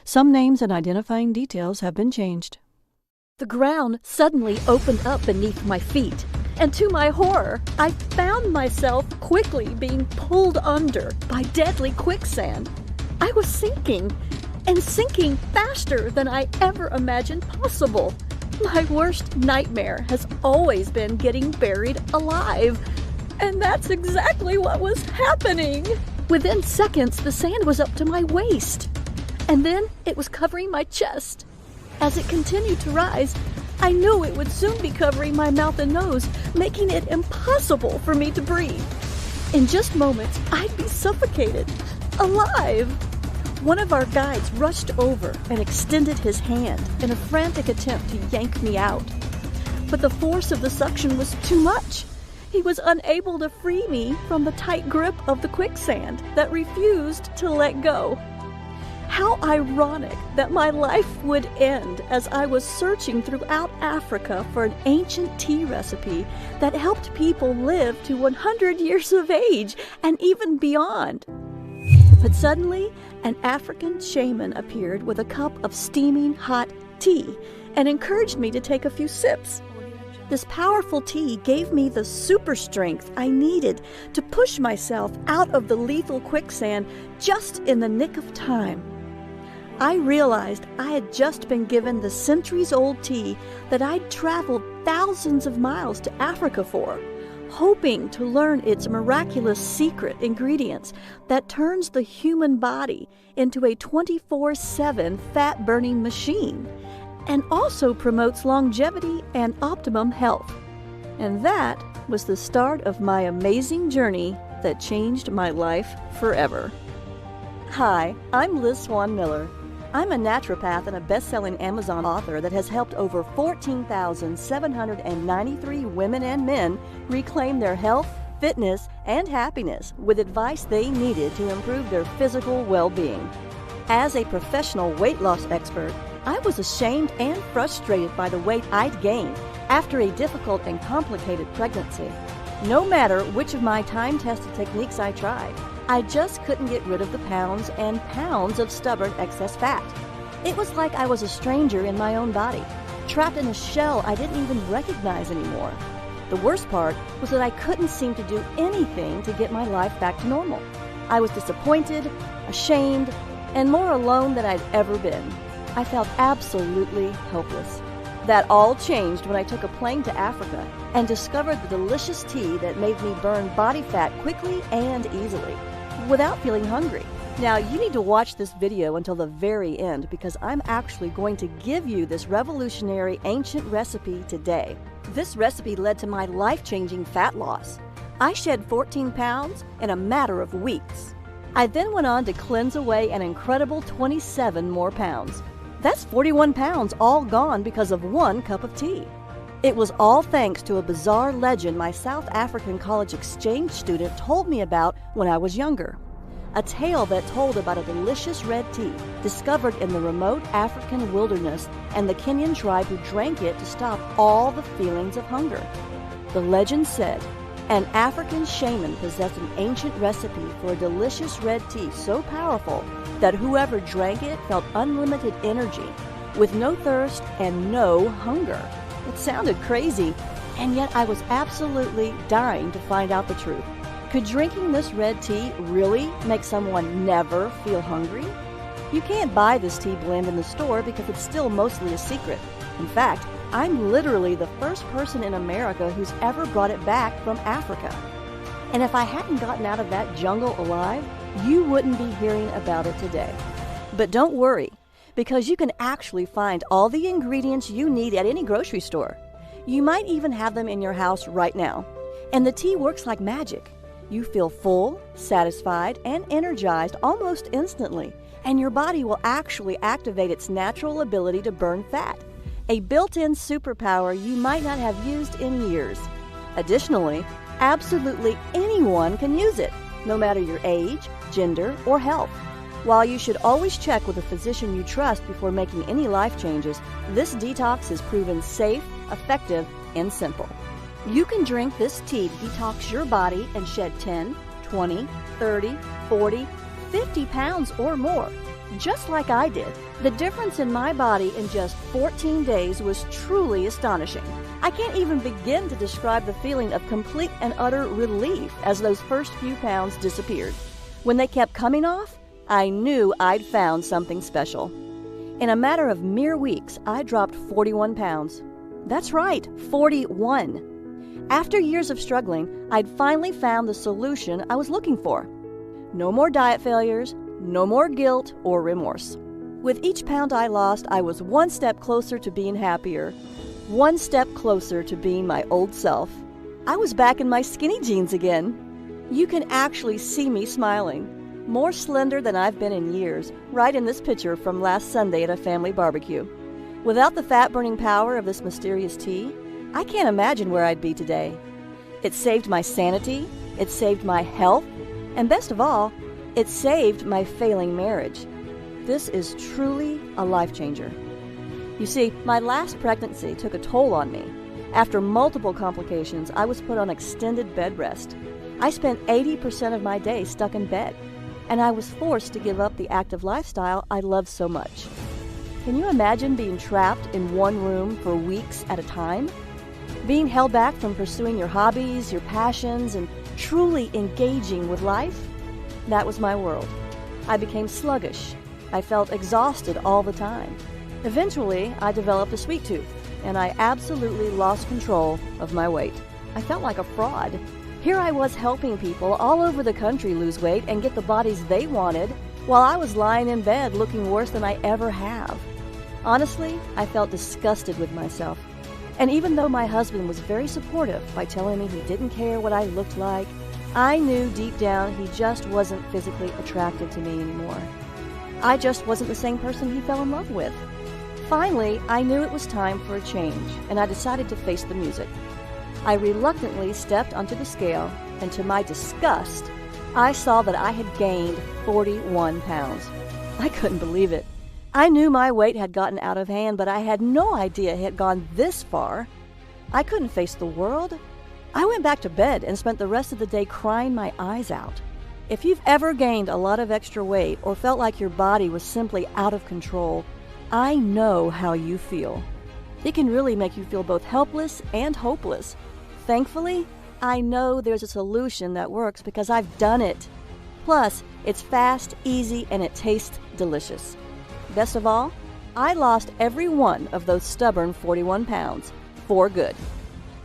Some names and identifying details have been changed. The ground suddenly opened up beneath my feet, and to my horror, I found myself quickly being pulled under by deadly quicksand. I was sinking, and sinking faster than I ever imagined possible. My worst nightmare has always been getting buried alive, and that's exactly what was happening. Within seconds, the sand was up to my waist, and then it was covering my chest. As it continued to rise, I knew it would soon be covering my mouth and nose, making it impossible for me to breathe. In just moments, I'd be suffocated, alive. One of our guides rushed over and extended his hand in a frantic attempt to yank me out. But the force of the suction was too much. He was unable to free me from the tight grip of the quicksand that refused to let go. How ironic that my life would end as I was searching throughout Africa for an ancient tea recipe that helped people live to 100 years of age and even beyond. But suddenly, an African shaman appeared with a cup of steaming hot tea and encouraged me to take a few sips. This powerful tea gave me the super strength I needed to push myself out of the lethal quicksand just in the nick of time. I realized I had just been given the centuries-old tea that I'd traveled thousands of miles to Africa for, hoping to learn its miraculous secret ingredients that turns the human body into a 24/7 fat-burning machine and also promotes longevity and optimum health. And that was the start of my amazing journey that changed my life forever. Hi, I'm Liz Swan Miller. I'm a naturopath and a best-selling Amazon author that has helped over 14,793 women and men reclaim their health, fitness, and happiness with advice they needed to improve their physical well-being. As a professional weight loss expert, I was ashamed and frustrated by the weight I'd gained after a difficult and complicated pregnancy. No matter which of my time-tested techniques I tried, I just couldn't get rid of the pounds and pounds of stubborn excess fat. It was like I was a stranger in my own body, trapped in a shell I didn't even recognize anymore. The worst part was that I couldn't seem to do anything to get my life back to normal. I was disappointed, ashamed, and more alone than I'd ever been. I felt absolutely helpless. That all changed when I took a plane to Africa and discovered the delicious tea that made me burn body fat quickly and easily, without feeling hungry. Now, you need to watch this video until the very end because I'm actually going to give you this revolutionary ancient recipe today. This recipe led to my life-changing fat loss. I shed 14 pounds in a matter of weeks. I then went on to cleanse away an incredible 27 more pounds. That's 41 pounds all gone because of one cup of tea. It was all thanks to a bizarre legend my South African college exchange student told me about when I was younger. A tale that told about a delicious red tea discovered in the remote African wilderness and the Kenyan tribe who drank it to stop all the feelings of hunger. The legend said, an African shaman possessed an ancient recipe for a delicious red tea so powerful that whoever drank it felt unlimited energy, with no thirst and no hunger. It sounded crazy, and yet I was absolutely dying to find out the truth. Could drinking this red tea really make someone never feel hungry? You can't buy this tea blend in the store because it's still mostly a secret. In fact, I'm literally the first person in America who's ever brought it back from Africa. And if I hadn't gotten out of that jungle alive, you wouldn't be hearing about it today. But don't worry, because you can actually find all the ingredients you need at any grocery store. You might even have them in your house right now. And the tea works like magic. You feel full, satisfied, and energized almost instantly, and your body will actually activate its natural ability to burn fat, a built-in superpower you might not have used in years. Additionally, absolutely anyone can use it, no matter your age, gender, or health. While you should always check with a physician you trust before making any life changes, this detox is proven safe, effective, and simple. You can drink this tea to detox your body and shed 10, 20, 30, 40, 50 pounds or more. just like I did. The difference in my body in just 14 days was truly astonishing. I can't even begin to describe the feeling of complete and utter relief as those first few pounds disappeared. When they kept coming off, I knew I'd found something special. In a matter of mere weeks, I dropped 41 pounds. That's right, 41. After years of struggling, I'd finally found the solution I was looking for. No more diet failures, no more guilt or remorse. With each pound I lost, I was one step closer to being happier, one step closer to being my old self. I was back in my skinny jeans again. You can actually see me smiling, more slender than I've been in years, right in this picture from last Sunday at a family barbecue. Without the fat-burning power of this mysterious tea, I can't imagine where I'd be today. It saved my sanity, it saved my health, and best of all, it saved my failing marriage. This is truly a life changer. You see, my last pregnancy took a toll on me. After multiple complications, I was put on extended bed rest. I spent 80% of my day stuck in bed, and I was forced to give up the active lifestyle I loved so much. Can you imagine being trapped in one room for weeks at a time? Being held back from pursuing your hobbies, your passions, and truly engaging with life? That was my world. I became sluggish. I felt exhausted all the time. Eventually, I developed a sweet tooth, and I absolutely lost control of my weight. I felt like a fraud. Here I was helping people all over the country lose weight and get the bodies they wanted, while I was lying in bed looking worse than I ever have. Honestly, I felt disgusted with myself. And even though my husband was very supportive by telling me he didn't care what I looked like, I knew deep down he just wasn't physically attracted to me anymore. I just wasn't the same person he fell in love with. Finally, I knew it was time for a change, and I decided to face the music. I reluctantly stepped onto the scale, and to my disgust, I saw that I had gained 41 pounds. I couldn't believe it. I knew my weight had gotten out of hand, but I had no idea it had gone this far. I couldn't face the world. I went back to bed and spent the rest of the day crying my eyes out. If you've ever gained a lot of extra weight or felt like your body was simply out of control, I know how you feel. It can really make you feel both helpless and hopeless. Thankfully, I know there's a solution that works because I've done it. Plus, it's fast, easy, and it tastes delicious. Best of all, I lost every one of those stubborn 41 pounds for good.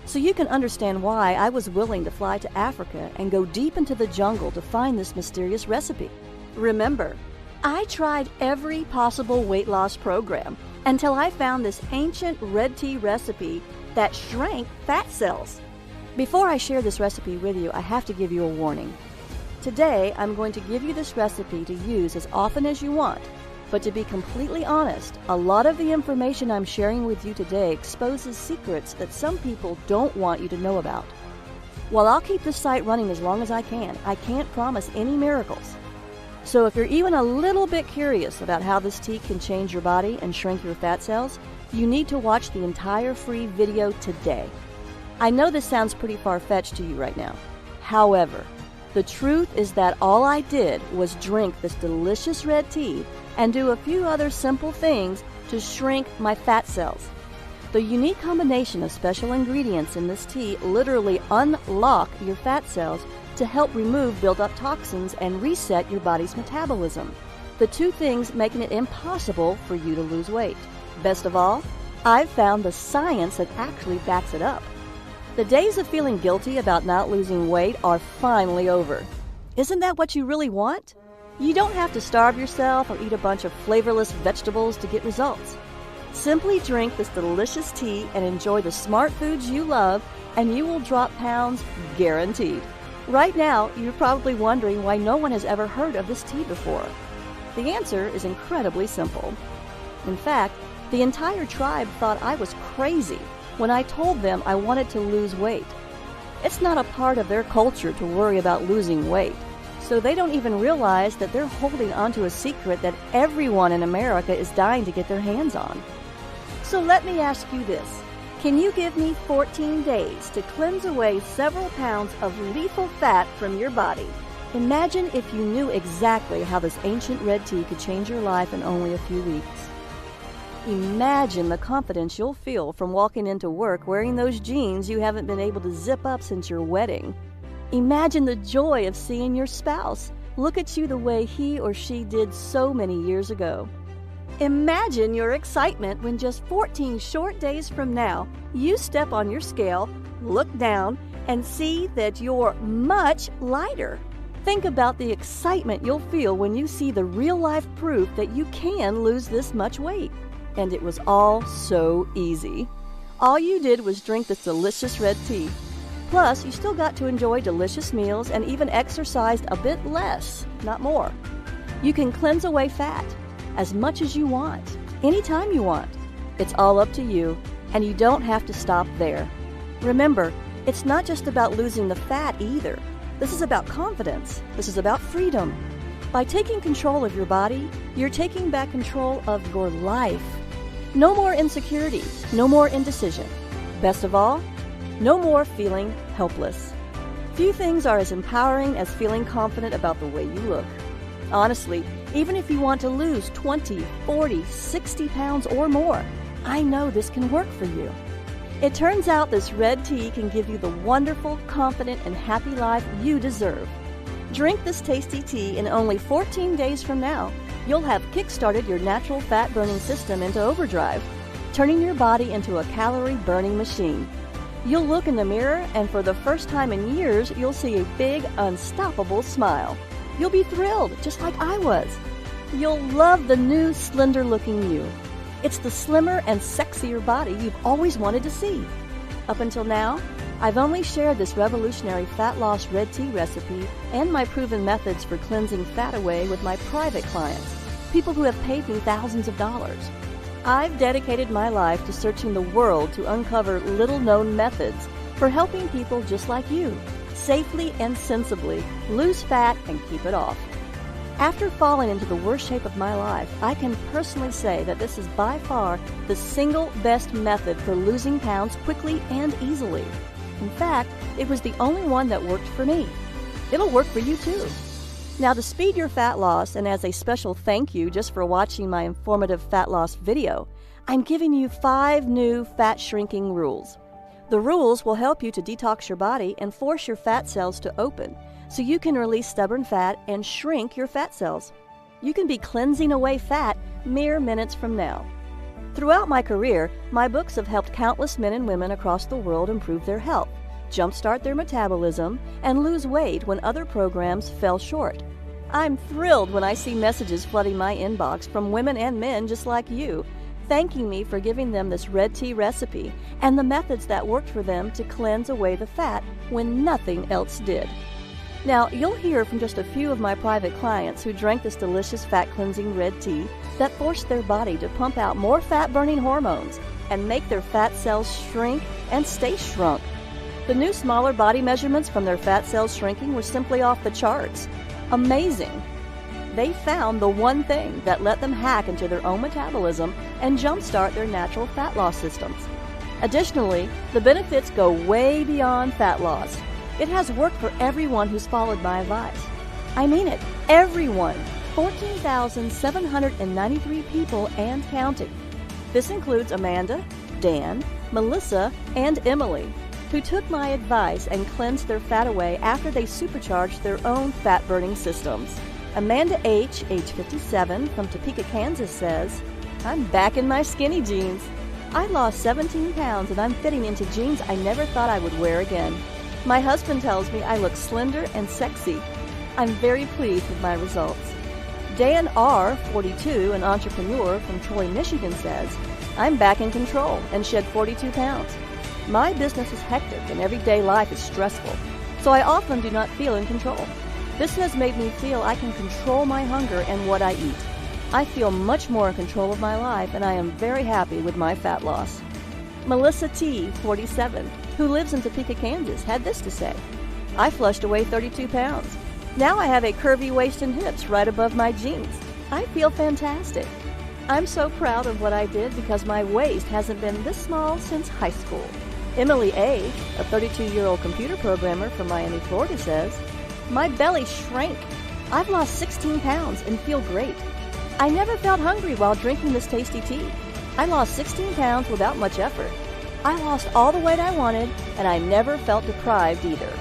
So you can understand why I was willing to fly to Africa and go deep into the jungle to find this mysterious recipe. Remember, I tried every possible weight loss program until I found this ancient red tea recipe that shrank fat cells. Before I share this recipe with you, I have to give you a warning. Today, I'm going to give you this recipe to use as often as you want. But to be completely honest, a lot of the information I'm sharing with you today exposes secrets that some people don't want you to know about. While I'll keep this site running as long as I can't promise any miracles. So if you're even a little bit curious about how this tea can change your body and shrink your fat cells, you need to watch the entire free video today. I know this sounds pretty far-fetched to you right now. However, the truth is that all I did was drink this delicious red tea and do a few other simple things to shrink my fat cells. The unique combination of special ingredients in this tea literally unlock your fat cells to help remove built-up toxins and reset your body's metabolism. The two things making it impossible for you to lose weight. Best of all, I've found the science that actually backs it up. The days of feeling guilty about not losing weight are finally over. Isn't that what you really want? You don't have to starve yourself or eat a bunch of flavorless vegetables to get results. Simply drink this delicious tea and enjoy the smart foods you love, and you will drop pounds guaranteed. Right now, you're probably wondering why no one has ever heard of this tea before. The answer is incredibly simple. In fact, the entire tribe thought I was crazy when I told them I wanted to lose weight. It's not a part of their culture to worry about losing weight. So they don't even realize that they're holding onto a secret that everyone in America is dying to get their hands on. So let me ask you this. Can you give me 14 days to cleanse away several pounds of lethal fat from your body? Imagine if you knew exactly how this ancient red tea could change your life in only a few weeks. Imagine the confidence you'll feel from walking into work wearing those jeans you haven't been able to zip up since your wedding. Imagine the joy of seeing your spouse look at you the way he or she did so many years ago. Imagine your excitement when just 14 short days from now, you step on your scale, look down, and see that you're much lighter. Think about the excitement you'll feel when you see the real-life proof that you can lose this much weight. And it was all so easy. All you did was drink this delicious red tea. Plus, you still got to enjoy delicious meals and even exercised a bit less, not more. You can cleanse away fat as much as you want, anytime you want. It's all up to you, and you don't have to stop there. Remember, it's not just about losing the fat either. This is about confidence. This is about freedom. By taking control of your body, you're taking back control of your life. No more insecurity, no more indecision. Best of all, no more feeling helpless. Few things are as empowering as feeling confident about the way you look. Honestly, even if you want to lose 20, 40, 60 pounds or more, I know this can work for you. It turns out this red tea can give you the wonderful, confident, and happy life you deserve. Drink this tasty tea and only 14 days from now, you'll have kick-started your natural fat-burning system into overdrive, turning your body into a calorie-burning machine. You'll look in the mirror, and for the first time in years, you'll see a big, unstoppable smile. You'll be thrilled, just like I was. You'll love the new, slender-looking you. It's the slimmer and sexier body you've always wanted to see. Up until now, I've only shared this revolutionary fat loss red tea recipe and my proven methods for cleansing fat away with my private clients, people who have paid me thousands of dollars. I've dedicated my life to searching the world to uncover little-known methods for helping people just like you safely and sensibly lose fat and keep it off. After falling into the worst shape of my life, I can personally say that this is by far the single best method for losing pounds quickly and easily. In fact, it was the only one that worked for me. It'll work for you too. Now, to speed your fat loss, and as a special thank you just for watching my informative fat loss video, I'm giving you 5 new fat shrinking rules. The rules will help you to detox your body and force your fat cells to open, so you can release stubborn fat and shrink your fat cells. You can be cleansing away fat mere minutes from now. Throughout my career, my books have helped countless men and women across the world improve their health, jumpstart their metabolism, and lose weight when other programs fell short. I'm thrilled when I see messages flooding my inbox from women and men just like you, thanking me for giving them this red tea recipe and the methods that worked for them to cleanse away the fat when nothing else did. Now, you'll hear from just a few of my private clients who drank this delicious fat-cleansing red tea that forced their body to pump out more fat-burning hormones and make their fat cells shrink and stay shrunk. The new smaller body measurements from their fat cells shrinking were simply off the charts. Amazing! They found the one thing that let them hack into their own metabolism and jumpstart their natural fat loss systems. Additionally, the benefits go way beyond fat loss. It has worked for everyone who's followed my advice. I mean it, everyone. 14,793 people and counting. This includes Amanda, Dan, Melissa, and Emily, who took my advice and cleansed their fat away after they supercharged their own fat-burning systems. Amanda H., age 57, from Topeka, Kansas, says, "I'm back in my skinny jeans. I lost 17 pounds and I'm fitting into jeans I never thought I would wear again. My husband tells me I look slender and sexy. I'm very pleased with my results." Dan R., 42, an entrepreneur from Troy, Michigan, says, "I'm back in control and shed 42 pounds. My business is hectic and everyday life is stressful, so I often do not feel in control. This has made me feel I can control my hunger and what I eat. I feel much more in control of my life, and I am very happy with my fat loss." Melissa T., 47, who lives in Topeka, Kansas, had this to say, "I flushed away 32 pounds. Now I have a curvy waist and hips right above my jeans. I feel fantastic. I'm so proud of what I did because my waist hasn't been this small since high school." Emily A., a 32-year-old computer programmer from Miami, Florida, says, My belly shrank. I've lost 16 pounds and feel great. I never felt hungry while drinking this tasty tea. I lost 16 pounds without much effort. I lost all the weight I wanted, and I never felt deprived either.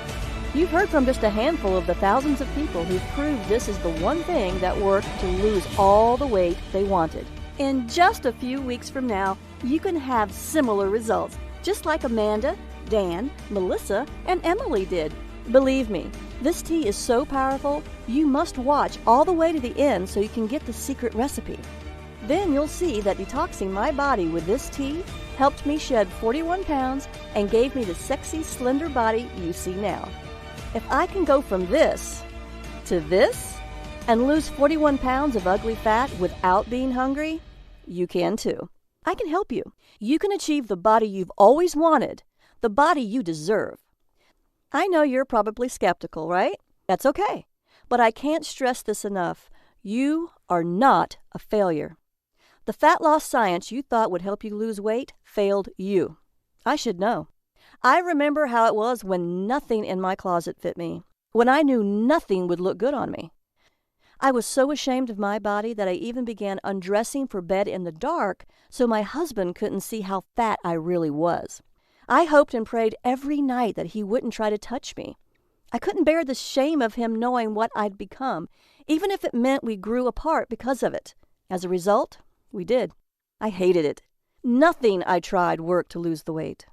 You've heard from just a handful of the thousands of people who've proved this is the one thing that worked to lose all the weight they wanted. In just a few weeks from now, you can have similar results, just like Amanda, Dan, Melissa, and Emily did. Believe me, this tea is so powerful, you must watch all the way to the end so you can get the secret recipe. Then you'll see that detoxing my body with this tea helped me shed 41 pounds and gave me the sexy, slender body you see now. If I can go from this to this and lose 41 pounds of ugly fat without being hungry, you can too. I can help you. You can achieve the body you've always wanted, the body you deserve. I know you're probably skeptical, right? That's okay. But I can't stress this enough. You are not a failure. The fat loss science you thought would help you lose weight failed you. I should know. I remember how it was when nothing in my closet fit me, when I knew nothing would look good on me. I was so ashamed of my body that I even began undressing for bed in the dark so my husband couldn't see how fat I really was. I hoped and prayed every night that he wouldn't try to touch me. I couldn't bear the shame of him knowing what I'd become, even if it meant we grew apart because of it. As a result, we did. I hated it. Nothing I tried worked to lose the weight.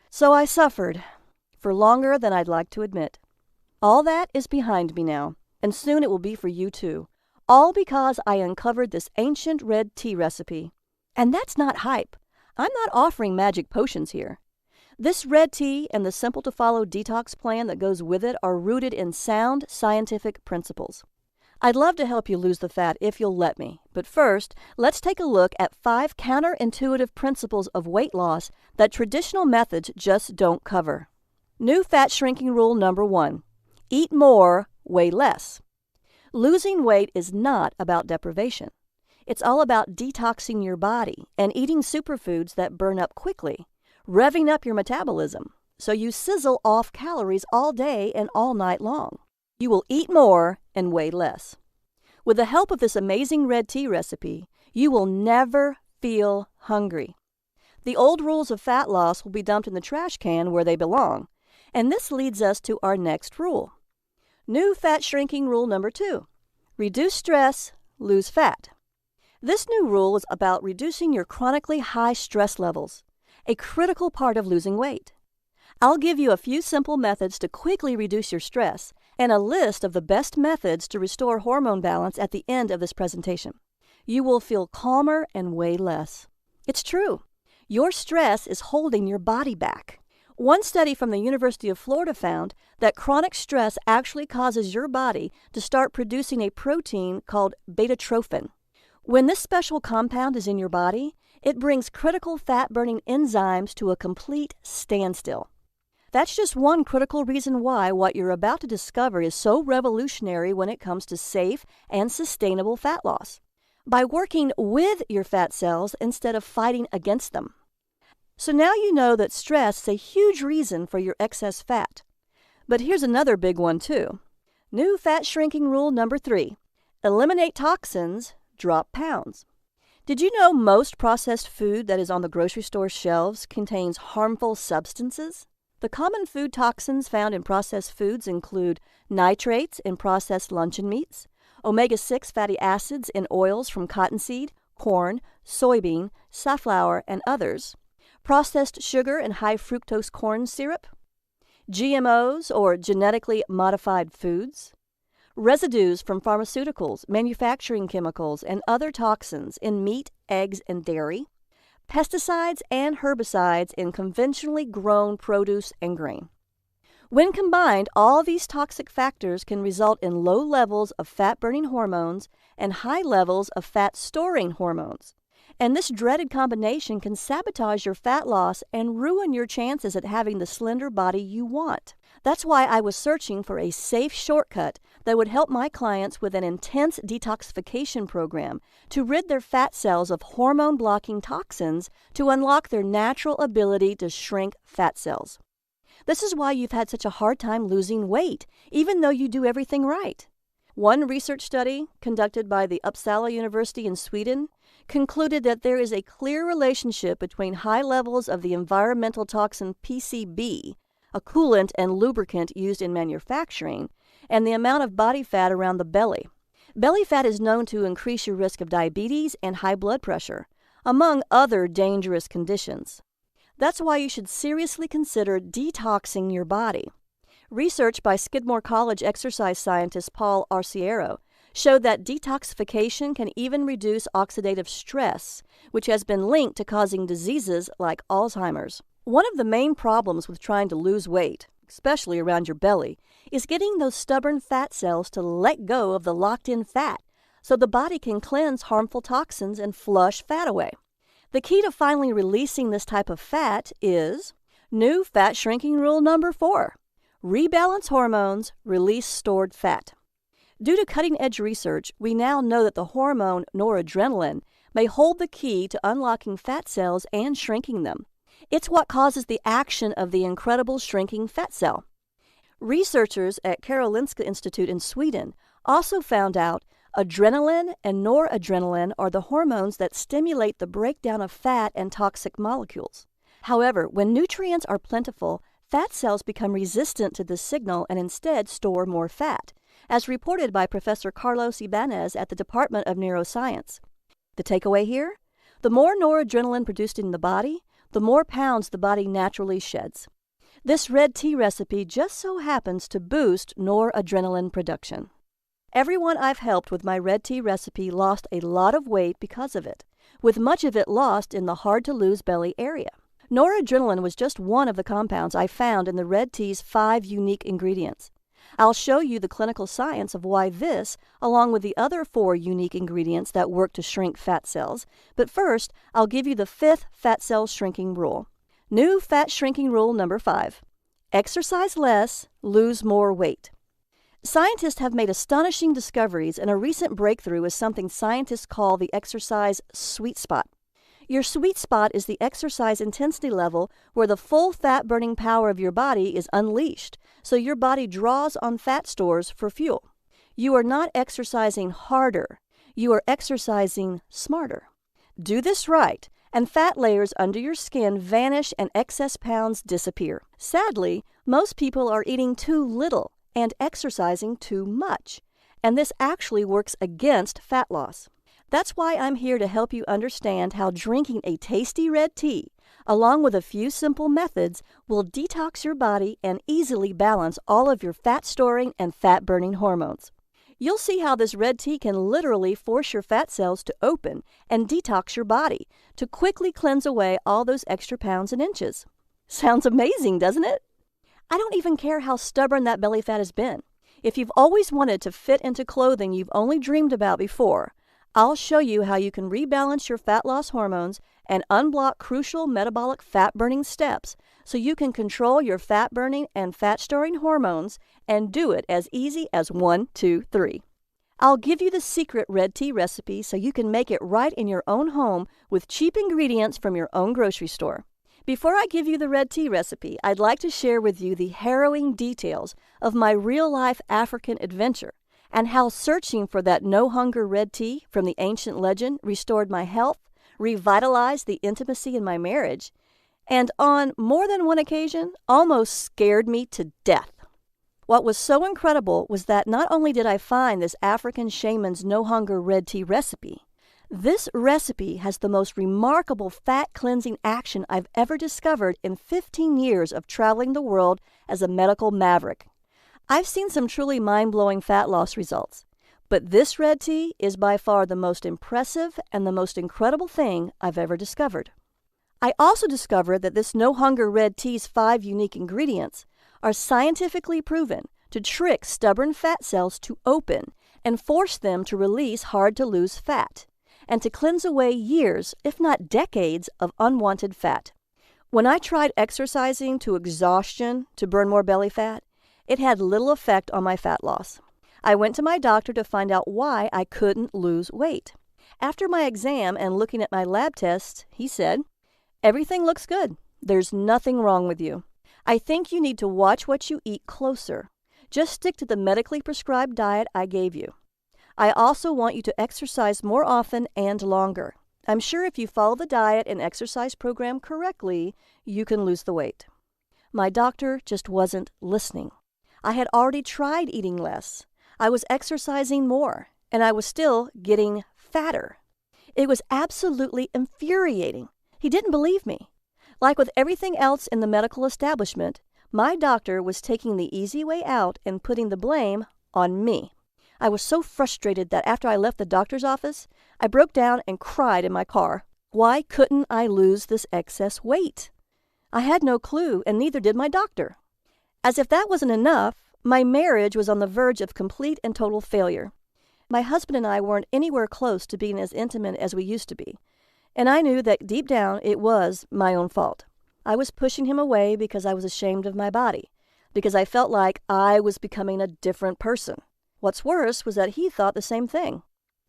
So I suffered for longer than I'd like to admit. All that is behind me now, and soon it will be for you too. All because I uncovered this ancient red tea recipe. And that's not hype. I'm not offering magic potions here. This red tea and the simple-to-follow detox plan that goes with it are rooted in sound scientific principles. I'd love to help you lose the fat if you'll let me. But first, let's take a look at 5 counterintuitive principles of weight loss that traditional methods just don't cover. New fat shrinking rule number 1. Eat more, weigh less. Losing weight is not about deprivation. It's all about detoxing your body and eating superfoods that burn up quickly, revving up your metabolism so you sizzle off calories all day and all night long. You will eat more and weigh less. With the help of this amazing red tea recipe, you will never feel hungry. The old rules of fat loss will be dumped in the trash can where they belong. And this leads us to our next rule. New fat shrinking rule number 2. Reduce stress, lose fat. This new rule is about reducing your chronically high stress levels, a critical part of losing weight. I'll give you a few simple methods to quickly reduce your stress and a list of the best methods to restore hormone balance at the end of this presentation. You will feel calmer and weigh less. It's true. Your stress is holding your body back. One study from the University of Florida found that chronic stress actually causes your body to start producing a protein called beta-trophin. When this special compound is in your body, it brings critical fat-burning enzymes to a complete standstill. That's just one critical reason why what you're about to discover is so revolutionary when it comes to safe and sustainable fat loss. By working with your fat cells instead of fighting against them. So now you know that stress is a huge reason for your excess fat. But here's another big one too. New fat shrinking rule number 3. Eliminate toxins, drop pounds. Did you know most processed food that is on the grocery store shelves contains harmful substances? The common food toxins found in processed foods include nitrates in processed luncheon meats, omega-6 fatty acids in oils from cottonseed, corn, soybean, safflower, and others, processed sugar and high fructose corn syrup, GMOs or genetically modified foods, residues from pharmaceuticals, manufacturing chemicals, and other toxins in meat, eggs, and dairy, pesticides and herbicides in conventionally grown produce and grain. When combined, all these toxic factors can result in low levels of fat-burning hormones and high levels of fat-storing hormones. And this dreaded combination can sabotage your fat loss and ruin your chances at having the slender body you want. That's why I was searching for a safe shortcut that would help my clients with an intense detoxification program to rid their fat cells of hormone-blocking toxins to unlock their natural ability to shrink fat cells. This is why you've had such a hard time losing weight, even though you do everything right. One research study conducted by the Uppsala University in Sweden concluded that there is a clear relationship between high levels of the environmental toxin PCB, a coolant and lubricant used in manufacturing, and the amount of body fat around the belly. Belly fat is known to increase your risk of diabetes and high blood pressure, among other dangerous conditions. That's why you should seriously consider detoxing your body. Research by Skidmore College exercise scientist Paul Arciero showed that detoxification can even reduce oxidative stress, which has been linked to causing diseases like Alzheimer's. One of the main problems with trying to lose weight, especially around your belly, is getting those stubborn fat cells to let go of the locked-in fat so the body can cleanse harmful toxins and flush fat away. The key to finally releasing this type of fat is new fat shrinking rule number 4. Rebalance hormones, release stored fat. Due to cutting-edge research, we now know that the hormone noradrenaline may hold the key to unlocking fat cells and shrinking them. It's what causes the action of the incredible shrinking fat cell. Researchers at Karolinska Institute in Sweden also found out adrenaline and noradrenaline are the hormones that stimulate the breakdown of fat and toxic molecules. However, when nutrients are plentiful, fat cells become resistant to this signal and instead store more fat, as reported by Professor Carlos Ibanez at the Department of Neuroscience. The takeaway here? The more noradrenaline produced in the body, the more pounds the body naturally sheds. This red tea recipe just so happens to boost noradrenaline production. Everyone I've helped with my red tea recipe lost a lot of weight because of it, with much of it lost in the hard-to-lose belly area. Noradrenaline was just one of the compounds I found in the red tea's 5 unique ingredients. I'll show you the clinical science of why this, along with the other 4 unique ingredients that work to shrink fat cells, but first, I'll give you the 5th fat cell shrinking rule. New fat shrinking rule number 5. Exercise less, lose more weight. Scientists have made astonishing discoveries, and a recent breakthrough is something scientists call the exercise sweet spot. Your sweet spot is the exercise intensity level where the full fat-burning power of your body is unleashed, so your body draws on fat stores for fuel. You are not exercising harder, you are exercising smarter. Do this right, and fat layers under your skin vanish and excess pounds disappear. Sadly, most people are eating too little and exercising too much, and this actually works against fat loss. That's why I'm here to help you understand how drinking a tasty red tea, along with a few simple methods, will detox your body and easily balance all of your fat-storing and fat-burning hormones. You'll see how this red tea can literally force your fat cells to open and detox your body to quickly cleanse away all those extra pounds and inches. Sounds amazing, doesn't it? I don't even care how stubborn that belly fat has been. If you've always wanted to fit into clothing you've only dreamed about before, I'll show you how you can rebalance your fat loss hormones and unblock crucial metabolic fat-burning steps so you can control your fat-burning and fat-storing hormones and do it as easy as 1, 2, 3. I'll give you the secret red tea recipe so you can make it right in your own home with cheap ingredients from your own grocery store. Before I give you the red tea recipe, I'd like to share with you the harrowing details of my real-life African adventure and how searching for that no-hunger red tea from the ancient legend restored my health, revitalized the intimacy in my marriage, and on more than one occasion, almost scared me to death. What was so incredible was that not only did I find this African shaman's no-hunger red tea recipe, this recipe has the most remarkable fat-cleansing action I've ever discovered in 15 years of traveling the world as a medical maverick. I've seen some truly mind-blowing fat loss results, but this red tea is by far the most impressive and the most incredible thing I've ever discovered. I also discovered that this no-hunger red tea's 5 unique ingredients are scientifically proven to trick stubborn fat cells to open and force them to release hard-to-lose fat, and to cleanse away years, if not decades, of unwanted fat. When I tried exercising to exhaustion to burn more belly fat, it had little effect on my fat loss. I went to my doctor to find out why I couldn't lose weight. After my exam and looking at my lab tests, he said, "Everything looks good. There's nothing wrong with you." I think you need to watch what you eat closer. Just stick to the medically prescribed diet I gave you. I also want you to exercise more often and longer. I'm sure if you follow the diet and exercise program correctly, you can lose the weight. My doctor just wasn't listening. I had already tried eating less. I was exercising more, and I was still getting fatter. It was absolutely infuriating. He didn't believe me. Like with everything else in the medical establishment, my doctor was taking the easy way out and putting the blame on me. I was so frustrated that after I left the doctor's office, I broke down and cried in my car. Why couldn't I lose this excess weight? I had no clue, and neither did my doctor. As if that wasn't enough, my marriage was on the verge of complete and total failure. My husband and I weren't anywhere close to being as intimate as we used to be, and I knew that deep down it was my own fault. I was pushing him away because I was ashamed of my body, because I felt like I was becoming a different person. What's worse was that he thought the same thing.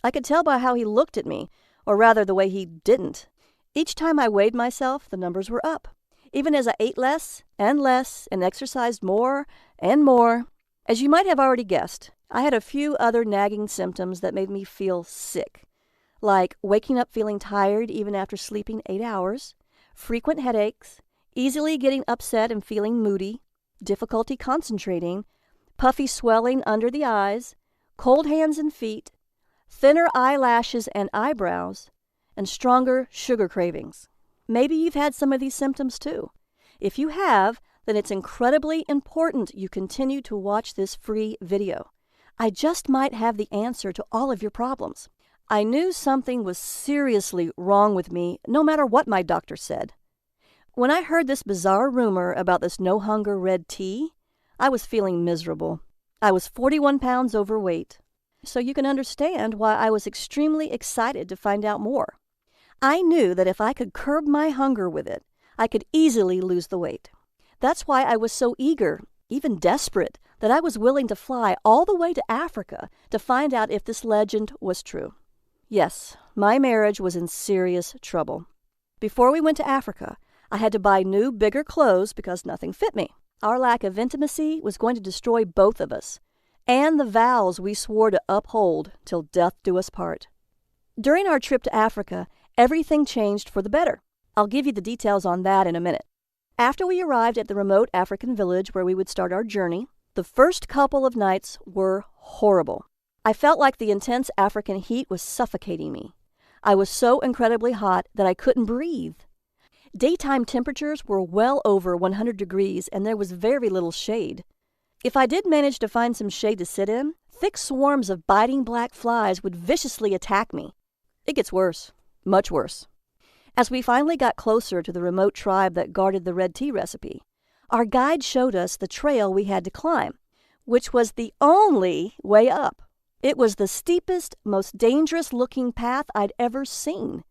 I could tell by how he looked at me, or rather the way he didn't. Each time I weighed myself, the numbers were up. Even as I ate less and exercised more and more. As you might have already guessed, I had a few other nagging symptoms that made me feel sick, like waking up feeling tired even after sleeping 8 hours, frequent headaches, easily getting upset and feeling moody, difficulty concentrating, puffy swelling under the eyes, cold hands and feet, thinner eyelashes and eyebrows, and stronger sugar cravings. Maybe you've had some of these symptoms too. If you have, then it's incredibly important you continue to watch this free video. I just might have the answer to all of your problems. I knew something was seriously wrong with me, no matter what my doctor said. When I heard this bizarre rumor about this no-hunger red tea, I was feeling miserable. I was 41 pounds overweight, so you can understand why I was extremely excited to find out more. I knew that if I could curb my hunger with it, I could easily lose the weight. That's why I was so eager, even desperate, that I was willing to fly all the way to Africa to find out if this legend was true. Yes, my marriage was in serious trouble. Before we went to Africa, I had to buy new, bigger clothes because nothing fit me. Our lack of intimacy was going to destroy both of us, and the vows we swore to uphold till death do us part. During our trip to Africa, everything changed for the better. I'll give you the details on that in a minute. After we arrived at the remote African village where we would start our journey, the first couple of nights were horrible. I felt like the intense African heat was suffocating me. I was so incredibly hot that I couldn't breathe. Daytime temperatures were well over 100 degrees and there was very little shade. If I did manage to find some shade to sit in, thick swarms of biting black flies would viciously attack me. It gets worse. Much worse. As we finally got closer to the remote tribe that guarded the red tea recipe, our guide showed us the trail we had to climb, which was the only way up. It was the steepest, most dangerous-looking path I'd ever seen.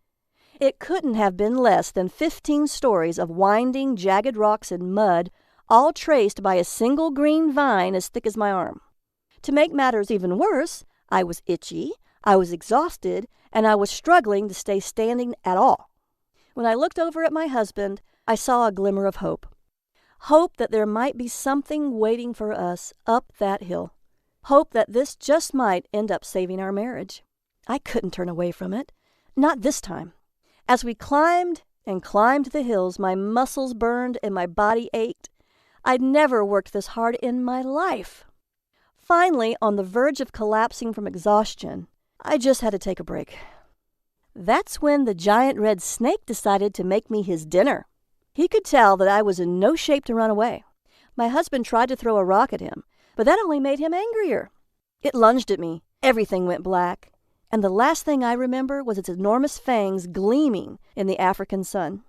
It couldn't have been less than 15 stories of winding, jagged rocks and mud, all traced by a single green vine as thick as my arm. To make matters even worse, I was itchy, I was exhausted, and I was struggling to stay standing at all. When I looked over at my husband, I saw a glimmer of hope. Hope that there might be something waiting for us up that hill. Hope that this just might end up saving our marriage. I couldn't turn away from it. Not this time. As we climbed and climbed the hills, my muscles burned and my body ached. I'd never worked this hard in my life. Finally, on the verge of collapsing from exhaustion, I just had to take a break. That's when the giant red snake decided to make me his dinner. He could tell that I was in no shape to run away. My husband tried to throw a rock at him, but that only made him angrier. It lunged at me. Everything went black. And the last thing I remember was its enormous fangs gleaming in the African sun.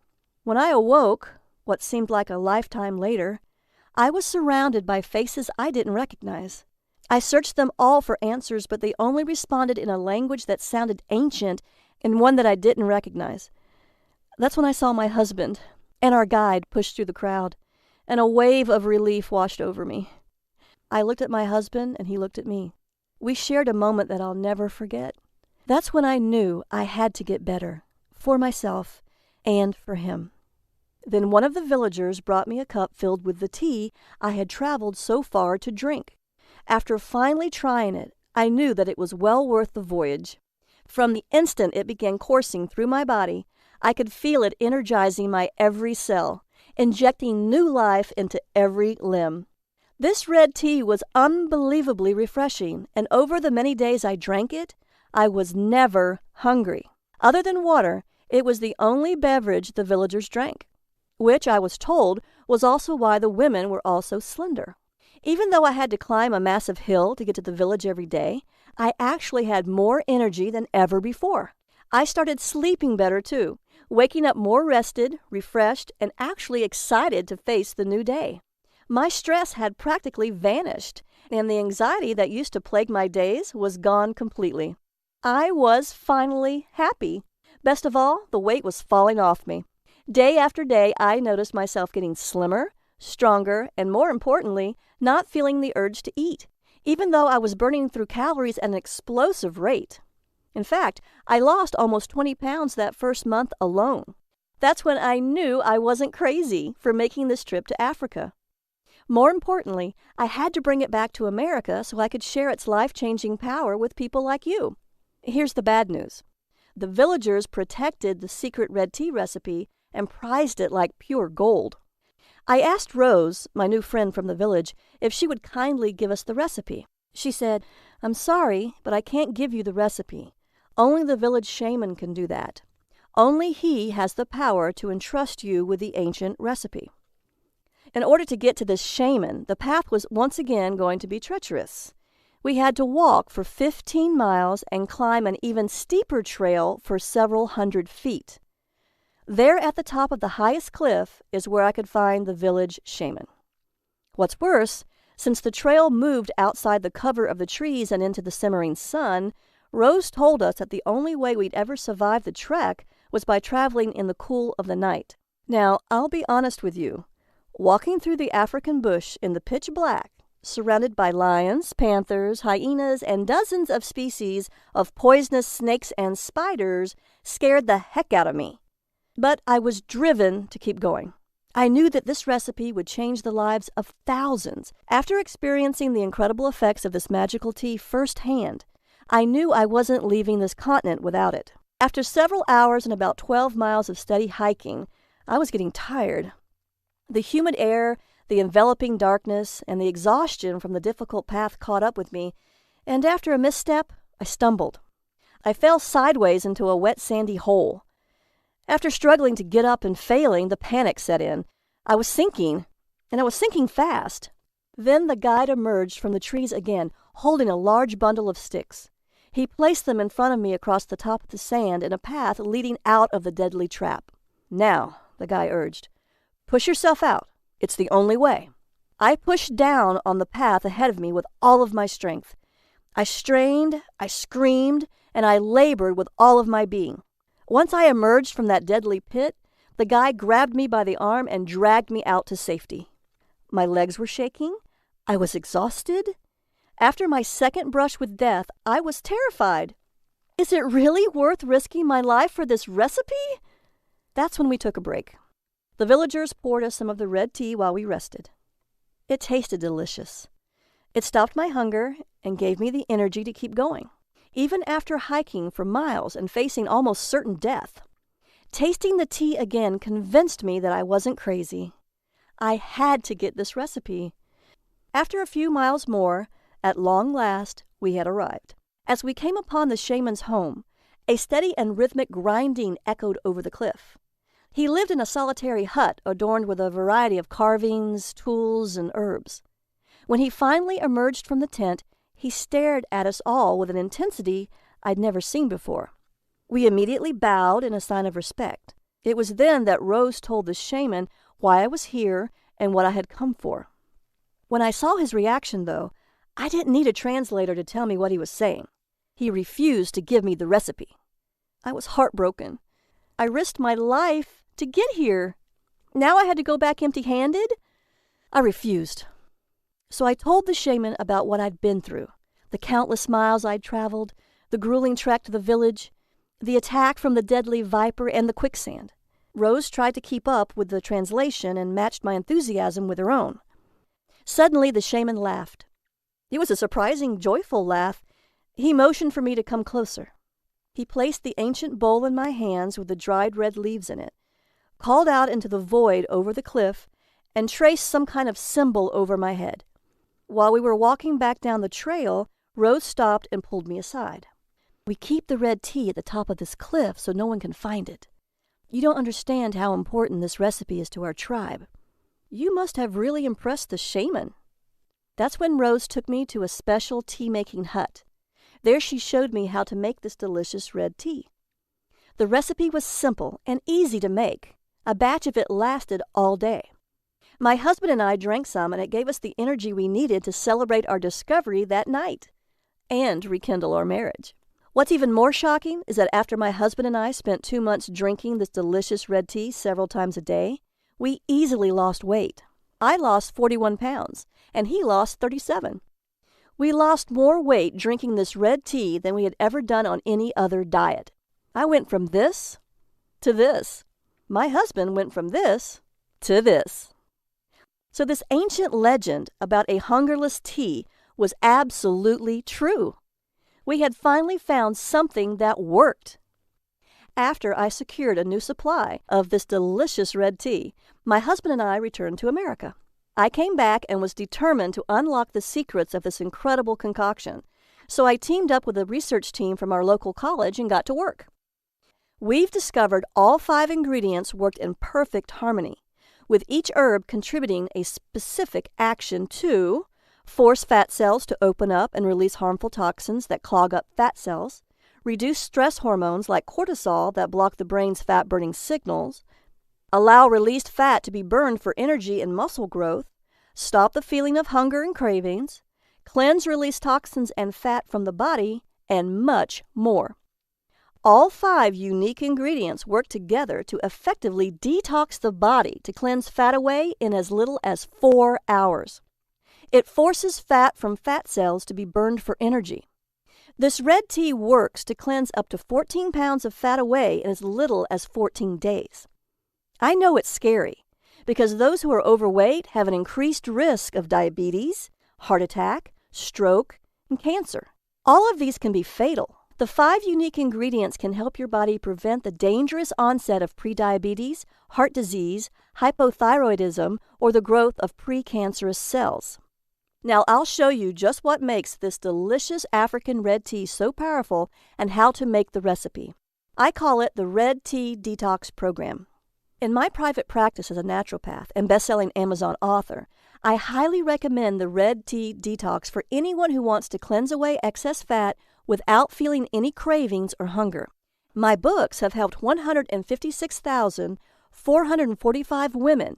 When I awoke, what seemed like a lifetime later, I was surrounded by faces I didn't recognize. I searched them all for answers, but they only responded in a language that sounded ancient and one that I didn't recognize. That's when I saw my husband and our guide push through the crowd, and a wave of relief washed over me. I looked at my husband, and he looked at me. We shared a moment that I'll never forget. That's when I knew I had to get better, for myself and for him. Then one of the villagers brought me a cup filled with the tea I had traveled so far to drink. After finally trying it, I knew that it was well worth the voyage. From the instant it began coursing through my body, I could feel it energizing my every cell, injecting new life into every limb. This red tea was unbelievably refreshing, and over the many days I drank it, I was never hungry. Other than water, it was the only beverage the villagers drank, which I was told was also why the women were all so slender. Even though I had to climb a massive hill to get to the village every day, I actually had more energy than ever before. I started sleeping better too, waking up more rested, refreshed, and actually excited to face the new day. My stress had practically vanished, and the anxiety that used to plague my days was gone completely. I was finally happy. Best of all, the weight was falling off me. Day after day, I noticed myself getting slimmer, stronger, and more importantly, not feeling the urge to eat, even though I was burning through calories at an explosive rate. In fact, I lost almost 20 pounds that first month alone. That's when I knew I wasn't crazy for making this trip to Africa. More importantly, I had to bring it back to America so I could share its life-changing power with people like you. Here's the bad news. The villagers protected the secret red tea recipe and prized it like pure gold. I asked Rose, my new friend from the village, if she would kindly give us the recipe. She said, "I'm sorry, but I can't give you the recipe. Only the village shaman can do that. Only he has the power to entrust you with the ancient recipe." In order to get to this shaman, the path was once again going to be treacherous. We had to walk for 15 miles and climb an even steeper trail for several hundred feet. There at the top of the highest cliff is where I could find the village shaman. What's worse, since the trail moved outside the cover of the trees and into the simmering sun, Rose told us that the only way we'd ever survive the trek was by traveling in the cool of the night. Now, I'll be honest with you. Walking through the African bush in the pitch black, surrounded by lions, panthers, hyenas, and dozens of species of poisonous snakes and spiders, scared the heck out of me. But I was driven to keep going. I knew that this recipe would change the lives of thousands. After experiencing the incredible effects of this magical tea firsthand, I knew I wasn't leaving this continent without it. After several hours and about 12 miles of steady hiking, I was getting tired. The humid air, the enveloping darkness, and the exhaustion from the difficult path caught up with me, and after a misstep, I stumbled. I fell sideways into a wet sandy hole. After struggling to get up and failing, the panic set in. I was sinking, and I was sinking fast. Then the guide emerged from the trees again, holding a large bundle of sticks. He placed them in front of me across the top of the sand in a path leading out of the deadly trap. "Now," the guy urged, "push yourself out. It's the only way." I pushed down on the path ahead of me with all of my strength. I strained, I screamed, and I labored with all of my being. Once I emerged from that deadly pit, the guy grabbed me by the arm and dragged me out to safety. My legs were shaking. I was exhausted. After my second brush with death, I was terrified. Is it really worth risking my life for this recipe? That's when we took a break. The villagers poured us some of the red tea while we rested. It tasted delicious. It stopped my hunger and gave me the energy to keep going, even after hiking for miles and facing almost certain death. Tasting the tea again convinced me that I wasn't crazy. I had to get this recipe. After a few miles more, at long last, we had arrived. As we came upon the shaman's home, a steady and rhythmic grinding echoed over the cliff. He lived in a solitary hut adorned with a variety of carvings, tools, and herbs. When he finally emerged from the tent, he stared at us all with an intensity I'd never seen before. We immediately bowed in a sign of respect. It was then that Rose told the shaman why I was here and what I had come for. When I saw his reaction, though, I didn't need a translator to tell me what he was saying. He refused to give me the recipe. I was heartbroken. I risked my life to get here. Now I had to go back empty-handed? I refused. So I told the shaman about what I'd been through, the countless miles I'd traveled, the grueling trek to the village, the attack from the deadly viper, and the quicksand. Rose tried to keep up with the translation and matched my enthusiasm with her own. Suddenly, the shaman laughed. It was a surprising, joyful laugh. He motioned for me to come closer. He placed the ancient bowl in my hands with the dried red leaves in it, called out into the void over the cliff, and traced some kind of symbol over my head. While we were walking back down the trail, Rose stopped and pulled me aside. "We keep the red tea at the top of this cliff so no one can find it. You don't understand how important this recipe is to our tribe. You must have really impressed the shaman." That's when Rose took me to a special tea-making hut. There she showed me how to make this delicious red tea. The recipe was simple and easy to make. A batch of it lasted all day. My husband and I drank some, and it gave us the energy we needed to celebrate our discovery that night and rekindle our marriage. What's even more shocking is that after my husband and I spent 2 months drinking this delicious red tea several times a day, we easily lost weight. I lost 41 pounds, and he lost 37. We lost more weight drinking this red tea than we had ever done on any other diet. I went from this to this. My husband went from this to this. So this ancient legend about a hungerless tea was absolutely true. We had finally found something that worked. After I secured a new supply of this delicious red tea, my husband and I returned to America. I came back and was determined to unlock the secrets of this incredible concoction, so I teamed up with a research team from our local college and got to work. We've discovered all 5 ingredients worked in perfect harmony, with each herb contributing a specific action to force fat cells to open up and release harmful toxins that clog up fat cells, reduce stress hormones like cortisol that block the brain's fat-burning signals, allow released fat to be burned for energy and muscle growth, stop the feeling of hunger and cravings, cleanse released toxins and fat from the body, and much more. All 5 unique ingredients work together to effectively detox the body to cleanse fat away in as little as 4 hours. It forces fat from fat cells to be burned for energy. This red tea works to cleanse up to 14 pounds of fat away in as little as 14 days. I know it's scary, because those who are overweight have an increased risk of diabetes, heart attack, stroke, and cancer. All of these can be fatal. The 5 unique ingredients can help your body prevent the dangerous onset of prediabetes, heart disease, hypothyroidism, or the growth of precancerous cells. Now I'll show you just what makes this delicious African red tea so powerful and how to make the recipe. I call it the Red Tea Detox Program. In my private practice as a naturopath and best-selling Amazon author, I highly recommend the Red Tea Detox for anyone who wants to cleanse away excess fat without feeling any cravings or hunger. My books have helped 156,445 women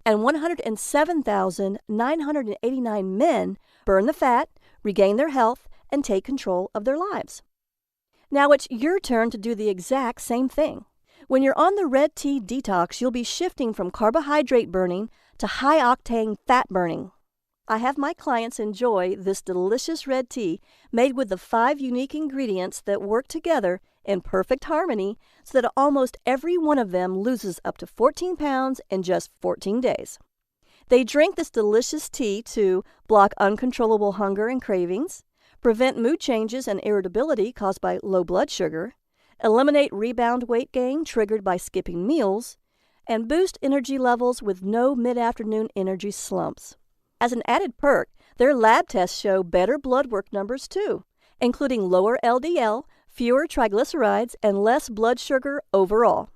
and 107,989 men burn the fat, regain their health, and take control of their lives. Now it's your turn to do the exact same thing. When you're on the Red Tea Detox, you'll be shifting from carbohydrate burning to high-octane fat burning. I have my clients enjoy this delicious red tea made with the 5 unique ingredients that work together in perfect harmony so that almost every one of them loses up to 14 pounds in just 14 days. They drink this delicious tea to block uncontrollable hunger and cravings, prevent mood changes and irritability caused by low blood sugar, eliminate rebound weight gain triggered by skipping meals, and boost energy levels with no mid-afternoon energy slumps. As an added perk, their lab tests show better blood work numbers too, including lower LDL, fewer triglycerides, and less blood sugar overall.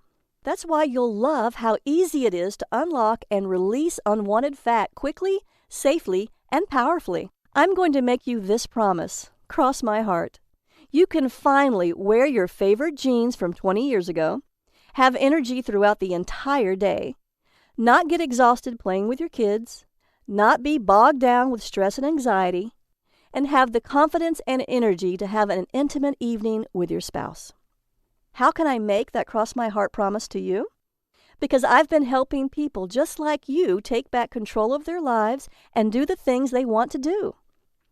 That's why you'll love how easy it is to unlock and release unwanted fat quickly, safely, and powerfully. I'm going to make you this promise. Cross my heart. You can finally wear your favorite jeans from 20 years ago, have energy throughout the entire day, not get exhausted playing with your kids, not be bogged down with stress and anxiety, and have the confidence and energy to have an intimate evening with your spouse. How can I make that cross my heart promise to you? Because I've been helping people just like you take back control of their lives and do the things they want to do.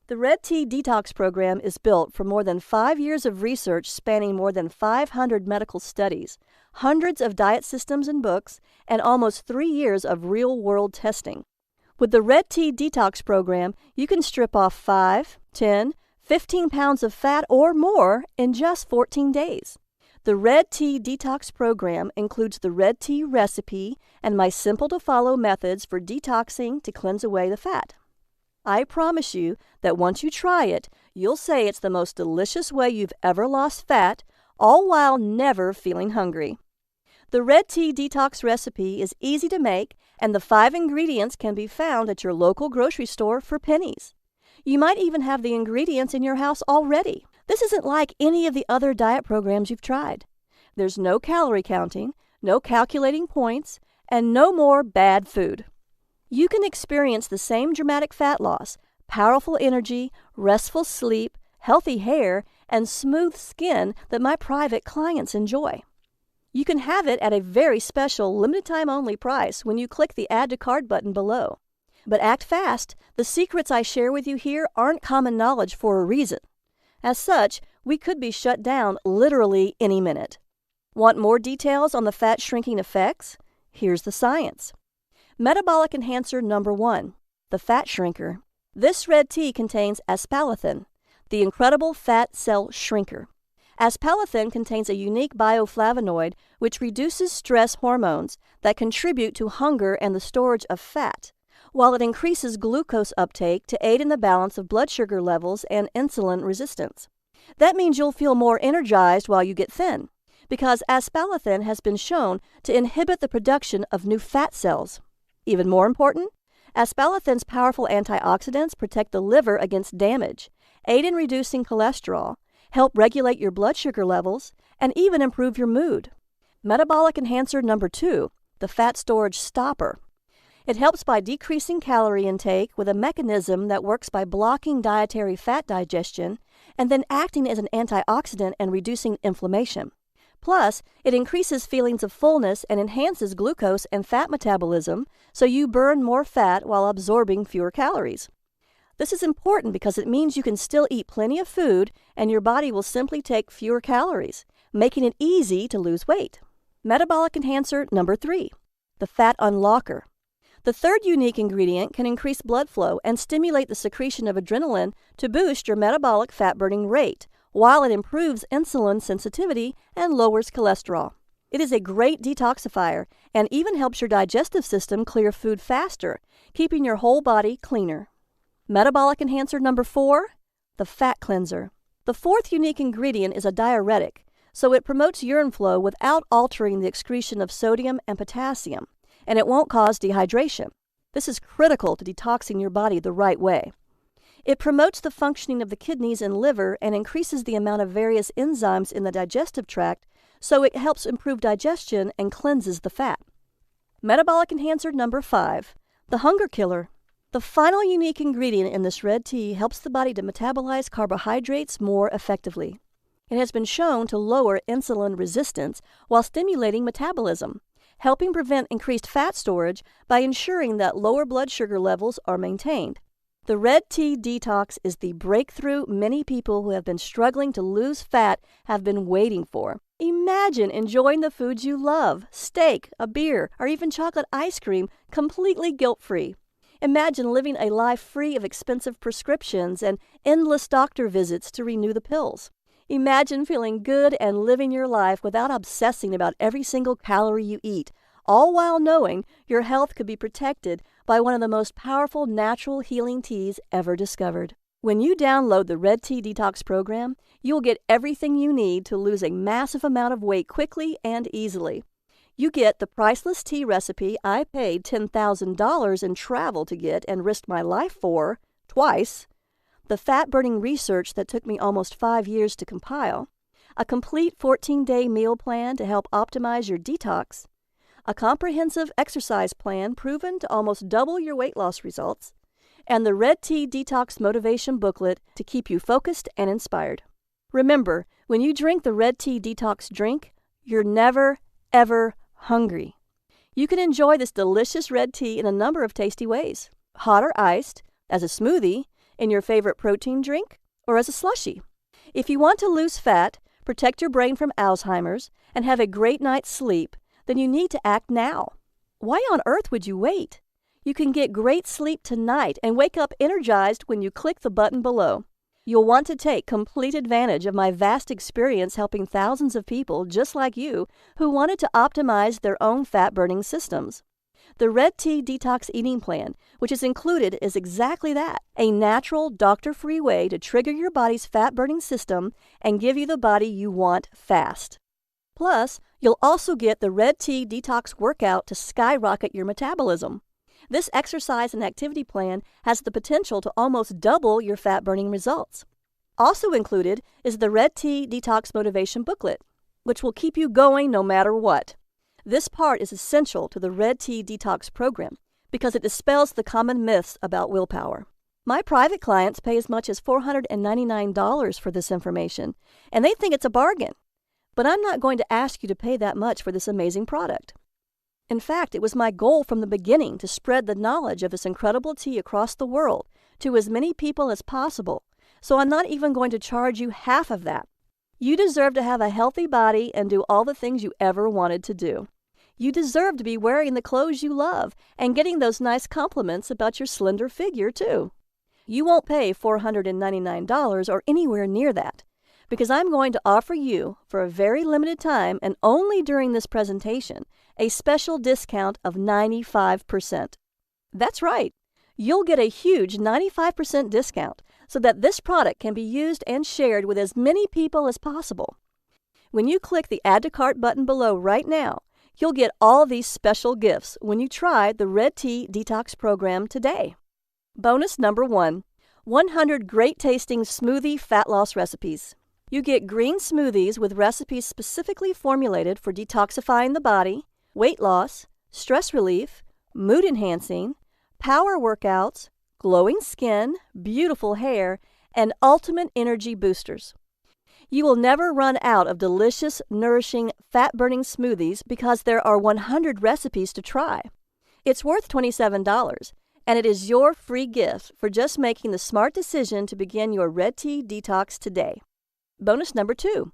The Red Tea Detox Program is built from more than 5 years of research spanning more than 500 medical studies, hundreds of diet systems and books, and almost 3 years of real-world testing. With the Red Tea Detox program, you can strip off 5, 10, 15 pounds of fat or more in just 14 days. The Red Tea Detox program includes the red tea recipe and my simple-to-follow methods for detoxing to cleanse away the fat. I promise you that once you try it, you'll say it's the most delicious way you've ever lost fat, all while never feeling hungry. The Red Tea Detox recipe is easy to make, and the 5 ingredients can be found at your local grocery store for pennies. You might even have the ingredients in your house already. This isn't like any of the other diet programs you've tried. There's no calorie counting, no calculating points, and no more bad food. You can experience the same dramatic fat loss, powerful energy, restful sleep, healthy hair, and smooth skin that my private clients enjoy. You can have it at a very special limited-time-only price when you click the Add to Cart button below. But act fast. The secrets I share with you here aren't common knowledge for a reason. As such, we could be shut down literally any minute. Want more details on the fat-shrinking effects? Here's the science. Metabolic enhancer number 1, the fat shrinker. This red tea contains aspartame, the incredible fat cell shrinker. Aspartame contains a unique bioflavonoid which reduces stress hormones that contribute to hunger and the storage of fat, while it increases glucose uptake to aid in the balance of blood sugar levels and insulin resistance. That means you'll feel more energized while you get thin, because aspartame has been shown to inhibit the production of new fat cells. Even more important, aspartame's powerful antioxidants protect the liver against damage, aid in reducing cholesterol, help regulate your blood sugar levels, and even improve your mood. Metabolic enhancer number 2, the fat storage stopper. It helps by decreasing calorie intake with a mechanism that works by blocking dietary fat digestion and then acting as an antioxidant and reducing inflammation. Plus, it increases feelings of fullness and enhances glucose and fat metabolism, so you burn more fat while absorbing fewer calories. This is important because it means you can still eat plenty of food and your body will simply take fewer calories, making it easy to lose weight. Metabolic enhancer number 3, the fat unlocker. The third unique ingredient can increase blood flow and stimulate the secretion of adrenaline to boost your metabolic fat-burning rate, while it improves insulin sensitivity and lowers cholesterol. It is a great detoxifier and even helps your digestive system clear food faster, keeping your whole body cleaner. Metabolic enhancer number 4, the fat cleanser. The fourth unique ingredient is a diuretic, so it promotes urine flow without altering the excretion of sodium and potassium, and it won't cause dehydration. This is critical to detoxing your body the right way. It promotes the functioning of the kidneys and liver and increases the amount of various enzymes in the digestive tract, so it helps improve digestion and cleanses the fat. Metabolic enhancer number 5, the hunger killer. The final unique ingredient in this red tea helps the body to metabolize carbohydrates more effectively. It has been shown to lower insulin resistance while stimulating metabolism, helping prevent increased fat storage by ensuring that lower blood sugar levels are maintained. The Red Tea Detox is the breakthrough many people who have been struggling to lose fat have been waiting for. Imagine enjoying the foods you love, steak, a beer, or even chocolate ice cream, completely guilt-free. Imagine living a life free of expensive prescriptions and endless doctor visits to renew the pills. Imagine feeling good and living your life without obsessing about every single calorie you eat, all while knowing your health could be protected by one of the most powerful natural healing teas ever discovered. When you download the Red Tea Detox program, you'll get everything you need to lose a massive amount of weight quickly and easily. You get the priceless tea recipe I paid $10,000 in travel to get and risked my life for, twice, the fat-burning research that took me almost 5 years to compile, a complete 14-day meal plan to help optimize your detox, a comprehensive exercise plan proven to almost double your weight loss results, and the Red Tea Detox Motivation Booklet to keep you focused and inspired. Remember, when you drink the Red Tea Detox drink, you're never, ever hungry. You can enjoy this delicious red tea in a number of tasty ways: hot or iced, as a smoothie, in your favorite protein drink, or as a slushie. If you want to lose fat, protect your brain from Alzheimer's, and have a great night's sleep, then you need to act now. Why on earth would you wait? You can get great sleep tonight and wake up energized when you click the button below. You'll want to take complete advantage of my vast experience helping thousands of people just like you who wanted to optimize their own fat-burning systems. The Red Tea Detox Eating Plan, which is included, is exactly that, a natural, doctor-free way to trigger your body's fat-burning system and give you the body you want fast. Plus, you'll also get the Red Tea Detox Workout to skyrocket your metabolism. This exercise and activity plan has the potential to almost double your fat-burning results. Also included is the Red Tea Detox Motivation Booklet, which will keep you going no matter what. This part is essential to the Red Tea Detox program because it dispels the common myths about willpower. My private clients pay as much as $499 for this information, and they think it's a bargain. But I'm not going to ask you to pay that much for this amazing product. In fact, it was my goal from the beginning to spread the knowledge of this incredible tea across the world to as many people as possible, so I'm not even going to charge you half of that. You deserve to have a healthy body and do all the things you ever wanted to do. You deserve to be wearing the clothes you love and getting those nice compliments about your slender figure, too. You won't pay $499 or anywhere near that, because I'm going to offer you, for a very limited time and only during this presentation, a special discount of 95%. That's right. You'll get a huge 95% discount so that this product can be used and shared with as many people as possible. When you click the Add to Cart button below right now, you'll get all these special gifts when you try the Red Tea Detox program today. Bonus number 1, 100 great-tasting smoothie fat loss recipes. You get green smoothies with recipes specifically formulated for detoxifying the body, weight loss, stress relief, mood enhancing, power workouts, glowing skin, beautiful hair, and ultimate energy boosters. You will never run out of delicious, nourishing, fat-burning smoothies because there are 100 recipes to try. It's worth $27, and it is your free gift for just making the smart decision to begin your Red Tea Detox today. Bonus number 2,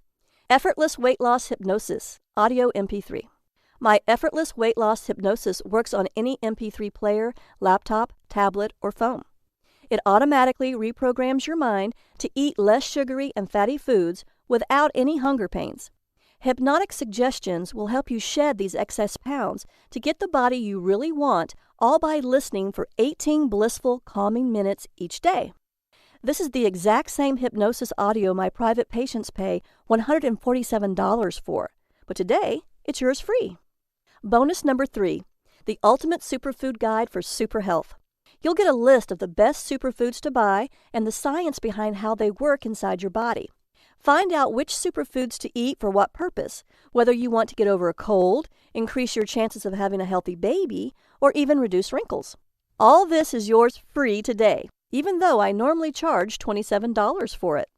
Effortless Weight Loss Hypnosis, Audio MP3. My effortless weight loss hypnosis works on any MP3 player, laptop, tablet, or phone. It automatically reprograms your mind to eat less sugary and fatty foods without any hunger pains. Hypnotic suggestions will help you shed these excess pounds to get the body you really want, all by listening for 18 blissful, calming minutes each day. This is the exact same hypnosis audio my private patients pay $147 for, but today it's yours free. Bonus number 3, the Ultimate Superfood Guide for Super Health. You'll get a list of the best superfoods to buy and the science behind how they work inside your body. Find out which superfoods to eat for what purpose, whether you want to get over a cold, increase your chances of having a healthy baby, or even reduce wrinkles. All this is yours free today, even though I normally charge $27 for it.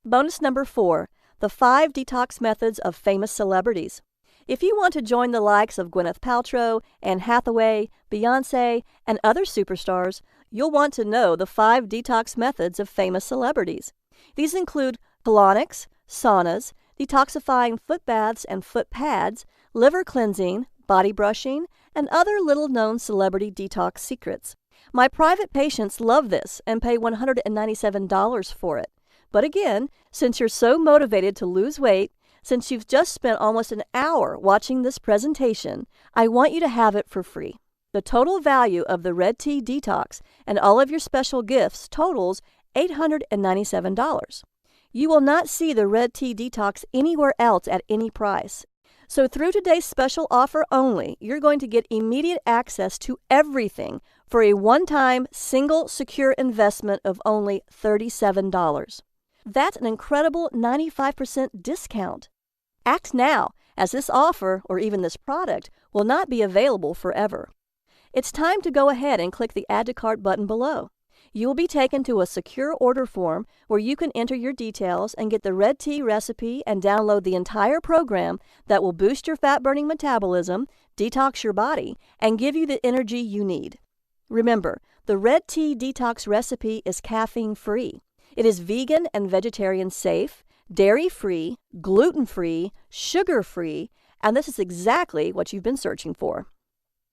Bonus number 4, the 5 detox methods of famous celebrities. If you want to join the likes of Gwyneth Paltrow, Anne Hathaway, Beyoncé, and other superstars, you'll want to know the 5 detox methods of famous celebrities. These include colonics, saunas, detoxifying foot baths and foot pads, liver cleansing, body brushing, and other little-known celebrity detox secrets. My private patients love this and pay $197 for it. But again, since you're so motivated to lose weight, since you've just spent almost an hour watching this presentation, I want you to have it for free. The total value of the Red Tea Detox and all of your special gifts totals $897. You will not see the Red Tea Detox anywhere else at any price. So through today's special offer only, you're going to get immediate access to everything for a one-time, single, secure investment of only $37. That's an incredible 95% discount. Act now, as this offer, or even this product, will not be available forever. It's time to go ahead and click the Add to Cart button below. You will be taken to a secure order form where you can enter your details and get the red tea recipe and download the entire program that will boost your fat-burning metabolism, detox your body, and give you the energy you need. Remember, the Red Tea Detox recipe is caffeine-free. It is vegan and vegetarian safe, dairy-free, gluten-free, sugar-free, and this is exactly what you've been searching for.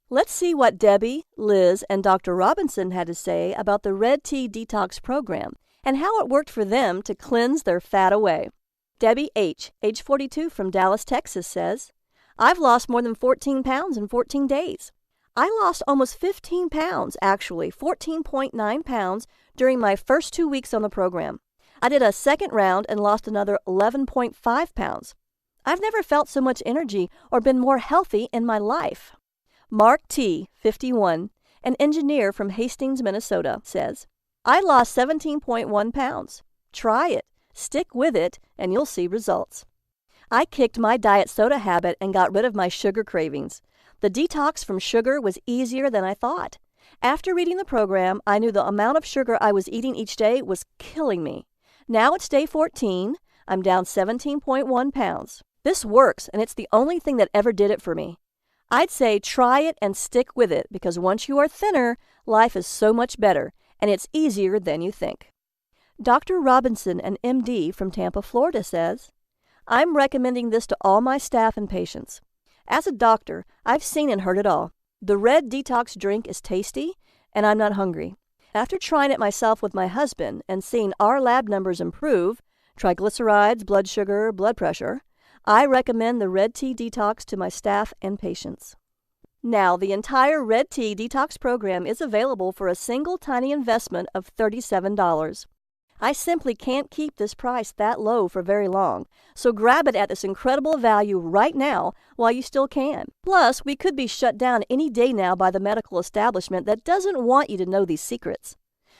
Let's see what Debbie, Liz, and Dr. Robinson had to say about the Red Tea Detox program and how it worked for them to cleanse their fat away. Debbie H., age 42, from Dallas, Texas, says, "I've lost more than 14 pounds in 14 days. I lost almost 15 pounds, actually 14.9 pounds, during my first 2 weeks on the program. I did a second round and lost another 11.5 pounds. I've never felt so much energy or been more healthy in my life." Mark T., 51, an engineer from Hastings, Minnesota, says, "I lost 17.1 pounds. Try it, stick with it, and you'll see results. I kicked my diet soda habit and got rid of my sugar cravings. The detox from sugar was easier than I thought. After reading the program, I knew the amount of sugar I was eating each day was killing me. Now it's day 14. I'm down 17.1 pounds. This works, and it's the only thing that ever did it for me. I'd say try it and stick with it, because once you are thinner, life is so much better, and it's easier than you think." Dr. Robinson, an MD from Tampa, Florida, says, "I'm recommending this to all my staff and patients. As a doctor, I've seen and heard it all. The Red Detox drink is tasty, and I'm not hungry. After trying it myself with my husband and seeing our lab numbers improve, triglycerides, blood sugar, blood pressure, I recommend the Red Tea Detox to my staff and patients." Now, the entire Red Tea Detox program is available for a single tiny investment of $37. I simply can't keep this price that low for very long, so grab it at this incredible value right now while you still can. Plus, we could be shut down any day now by the medical establishment that doesn't want you to know these secrets.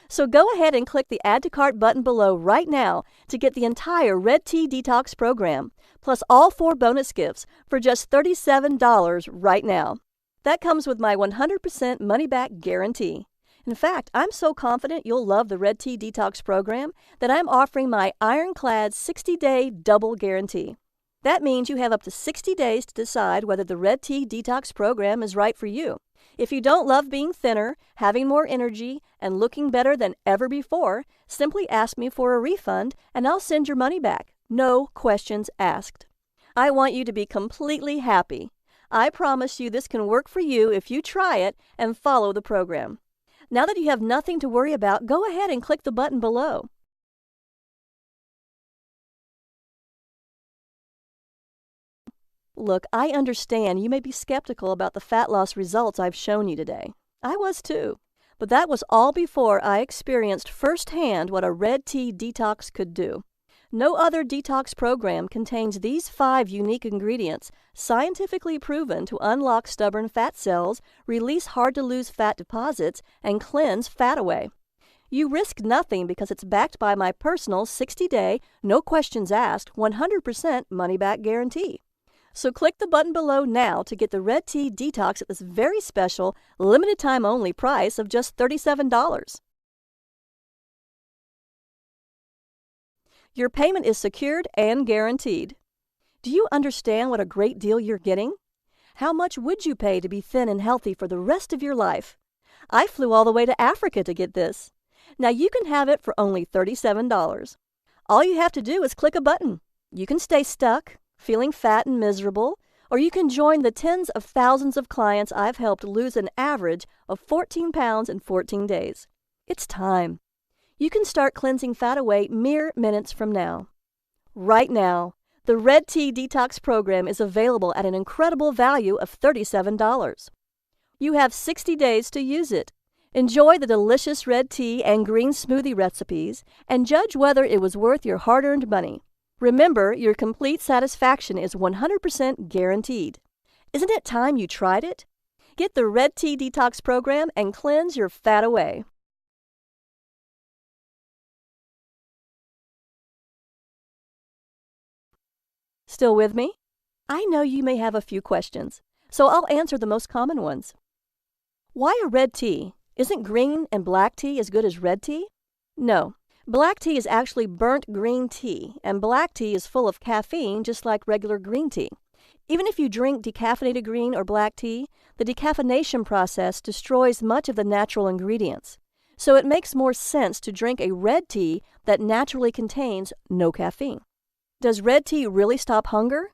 So go ahead and click the Add to Cart button below right now to get the entire Red Tea Detox program, plus all 4 bonus gifts for just $37 right now. That comes with my 100% money-back guarantee. In fact, I'm so confident you'll love the Red Tea Detox program that I'm offering my ironclad 60-day double guarantee. That means you have up to 60 days to decide whether the Red Tea Detox program is right for you. If you don't love being thinner, having more energy, and looking better than ever before, simply ask me for a refund and I'll send your money back. No questions asked. I want you to be completely happy. I promise you this can work for you if you try it and follow the program. Now that you have nothing to worry about, go ahead and click the button below. Look, I understand you may be skeptical about the fat loss results I've shown you today. I was too. But that was all before I experienced firsthand what a Red Tea Detox could do. No other detox program contains these 5 unique ingredients, scientifically proven to unlock stubborn fat cells, release hard-to-lose fat deposits, and cleanse fat away. You risk nothing because it's backed by my personal 60-day, no questions asked, 100% money-back guarantee. So click the button below now to get the Red Tea Detox at this very special, limited-time-only price of just $37. Your payment is secured and guaranteed. Do you understand what a great deal you're getting? How much would you pay to be thin and healthy for the rest of your life? I flew all the way to Africa to get this. Now you can have it for only $37. All you have to do is click a button. You can stay stuck, feeling fat and miserable, or you can join the tens of thousands of clients I've helped lose an average of 14 pounds in 14 days. It's time. You can start cleansing fat away mere minutes from now. Right now, the Red Tea Detox program is available at an incredible value of $37. You have 60 days to use it. Enjoy the delicious red tea and green smoothie recipes and judge whether it was worth your hard-earned money. Remember, your complete satisfaction is 100% guaranteed. Isn't it time you tried it? Get the Red Tea Detox program and cleanse your fat away. Still with me? I know you may have a few questions, so I'll answer the most common ones. Why a red tea? Isn't green and black tea as good as red tea? No. Black tea is actually burnt green tea, and black tea is full of caffeine just like regular green tea. Even if you drink decaffeinated green or black tea, the decaffeination process destroys much of the natural ingredients. So it makes more sense to drink a red tea that naturally contains no caffeine. Does red tea really stop hunger?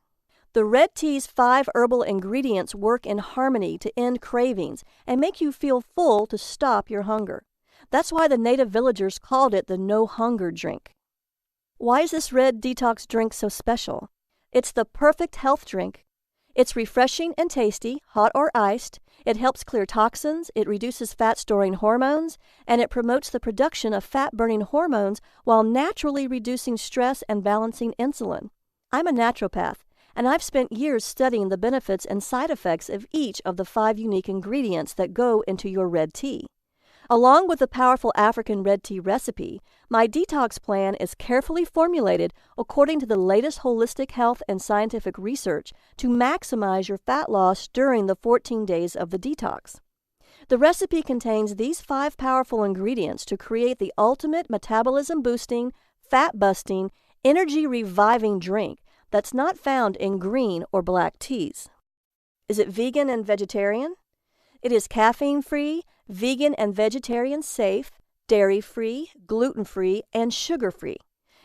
The red tea's 5 herbal ingredients work in harmony to end cravings and make you feel full to stop your hunger. That's why the native villagers called it the no-hunger drink. Why is this red detox drink so special? It's the perfect health drink. It's refreshing and tasty, hot or iced. It helps clear toxins, it reduces fat-storing hormones, and it promotes the production of fat-burning hormones while naturally reducing stress and balancing insulin. I'm a naturopath, and I've spent years studying the benefits and side effects of each of the 5 unique ingredients that go into your red tea. Along with the powerful African red tea recipe, my detox plan is carefully formulated according to the latest holistic health and scientific research to maximize your fat loss during the 14 days of the detox. The recipe contains these 5 powerful ingredients to create the ultimate metabolism-boosting, fat-busting, energy-reviving drink that's not found in green or black teas. Is it vegan and vegetarian? It is caffeine-free, vegan and vegetarian safe, dairy-free, gluten-free, and sugar-free.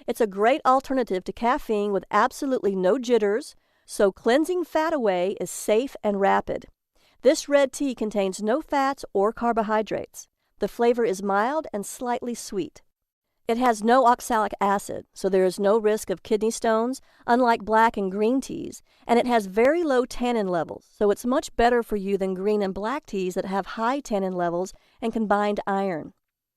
It's a great alternative to caffeine with absolutely no jitters, so cleansing fat away is safe and rapid. This red tea contains no fats or carbohydrates. The flavor is mild and slightly sweet. It has no oxalic acid, so there is no risk of kidney stones, unlike black and green teas, and it has very low tannin levels, so it's much better for you than green and black teas that have high tannin levels and combined iron.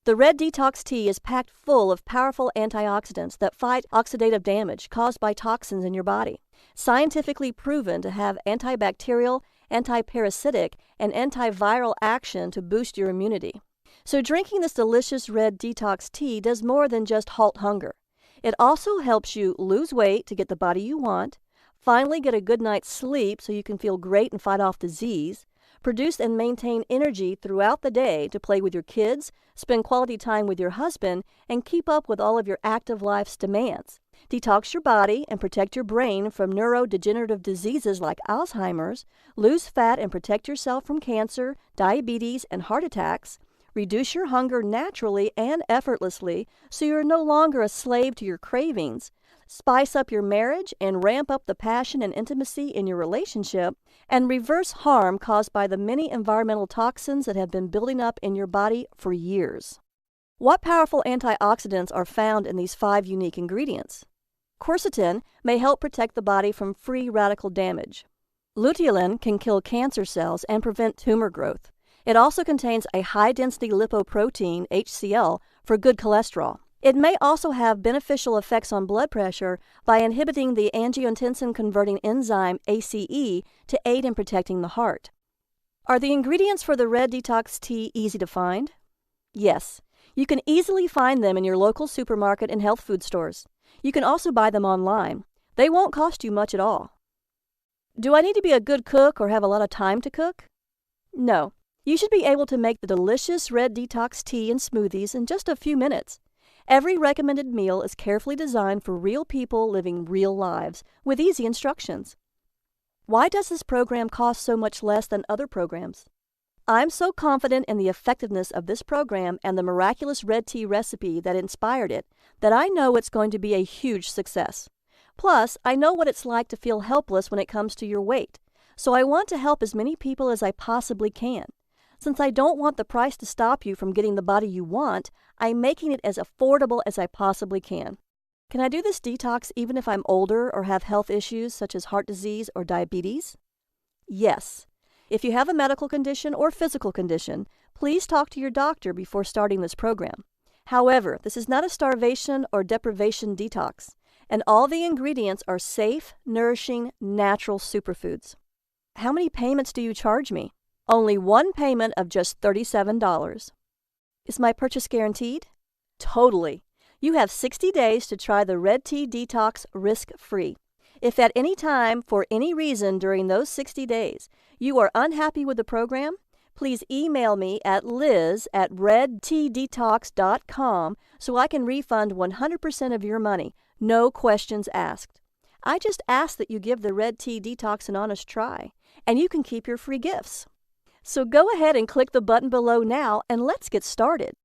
The Red Detox tea is packed full of powerful antioxidants that fight oxidative damage caused by toxins in your body, scientifically proven to have antibacterial, antiparasitic, and antiviral action to boost your immunity. So drinking this delicious red detox tea does more than just halt hunger. It also helps you lose weight to get the body you want, finally get a good night's sleep so you can feel great and fight off disease, produce and maintain energy throughout the day to play with your kids, spend quality time with your husband, and keep up with all of your active life's demands. Detox your body and protect your brain from neurodegenerative diseases like Alzheimer's, lose fat and protect yourself from cancer, diabetes, and heart attacks. Reduce your hunger naturally and effortlessly so you're no longer a slave to your cravings. Spice up your marriage and ramp up the passion and intimacy in your relationship, and reverse harm caused by the many environmental toxins that have been building up in your body for years. What powerful antioxidants are found in these 5 unique ingredients? Quercetin may help protect the body from free radical damage. Luteolin can kill cancer cells and prevent tumor growth. It also contains a high-density lipoprotein, HCl, for good cholesterol. It may also have beneficial effects on blood pressure by inhibiting the angiotensin-converting enzyme ACE to aid in protecting the heart. Are the ingredients for the Red Detox tea easy to find? Yes. You can easily find them in your local supermarket and health food stores. You can also buy them online. They won't cost you much at all. Do I need to be a good cook or have a lot of time to cook? No. You should be able to make the delicious Red Detox tea and smoothies in just a few minutes. Every recommended meal is carefully designed for real people living real lives with easy instructions. Why does this program cost so much less than other programs? I'm so confident in the effectiveness of this program and the miraculous red tea recipe that inspired it that I know it's going to be a huge success. Plus, I know what it's like to feel helpless when it comes to your weight, so I want to help as many people as I possibly can. Since I don't want the price to stop you from getting the body you want, I'm making it as affordable as I possibly can. Can I do this detox even if I'm older or have health issues such as heart disease or diabetes? Yes. If you have a medical condition or physical condition, please talk to your doctor before starting this program. However, this is not a starvation or deprivation detox, and all the ingredients are safe, nourishing, natural superfoods. How many payments do you charge me? Only one payment of just $37. Is my purchase guaranteed? Totally. You have 60 days to try the Red Tea Detox risk-free. If at any time, for any reason during those 60 days, you are unhappy with the program, please email me at liz@redteadetox.com so I can refund 100% of your money, no questions asked. I just ask that you give the Red Tea Detox an honest try, and you can keep your free gifts. So go ahead and click the button below now and let's get started.